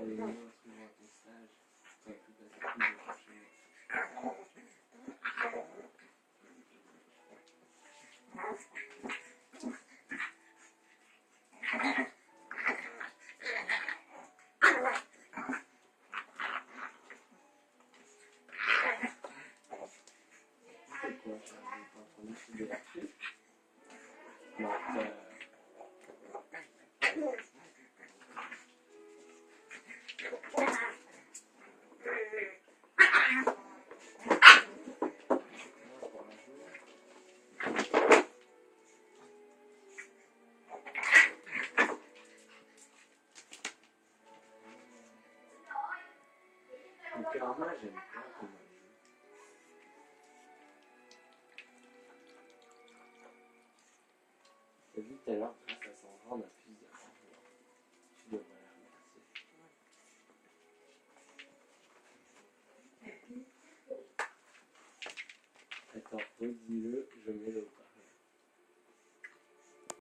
les mots souvent à ton stage, ça va plus facile de chercher. C'est quoi, Charlie? T'es en train de là-dessus? Non, le karma, j'aime pas comment il joue. T'as vu tout à l'heure, grâce à Sandra, on a plus d'argent. Tu devrais la remercier. Attends, redis-le, je mets le pas.